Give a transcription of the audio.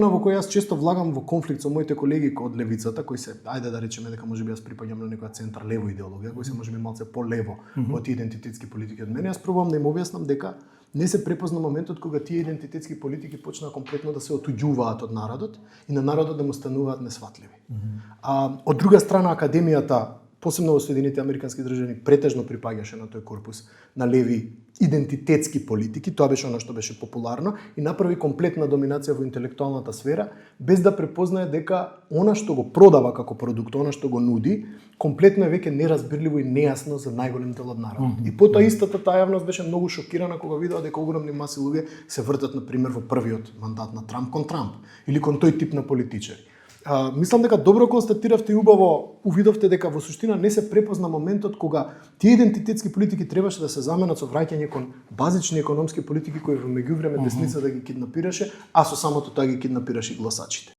во кој јас често влагам во конфликт со моите колеги од левицата, кои се, ајде да речеме дека можеби јас припаѓам на некоја центар лево идеологија, кои се можеби малце по-лево од тие идентитетски политики од мене, јас пробувам да им објаснам дека не се препозна моментот кога тие идентитетски политики почнаа комплетно да се отуѓуваат од народот и на народот да му стануваат несватливи. Од друга страна, академијата, посебно во Соединетите Американски држави, претежно припаѓаше на тој корпус на леви идентитетски политики, тоа беше она што беше популарно и направи комплетна доминација во интелектуалната сфера, без да препознае дека она што го продава како продукт, она што го нуди, комплетно е веќе неразбирливо и нејасно за најголем дел од народот. И потоа истата таа јавност беше многу шокирана кога видела дека огромни маси луѓе се вртат на пример во првиот мандат на Трамп кон Трамп или кон тој тип на политичари. Мислам дека добро констатиравте и убаво увидовте дека во суштина не се препозна моментот кога тие идентитетски политики требаше да се заменат со враќање кон базични економски политики кои во меѓувреме десницата ги киднапираше, а со самото тоа ги киднапираше и гласачите.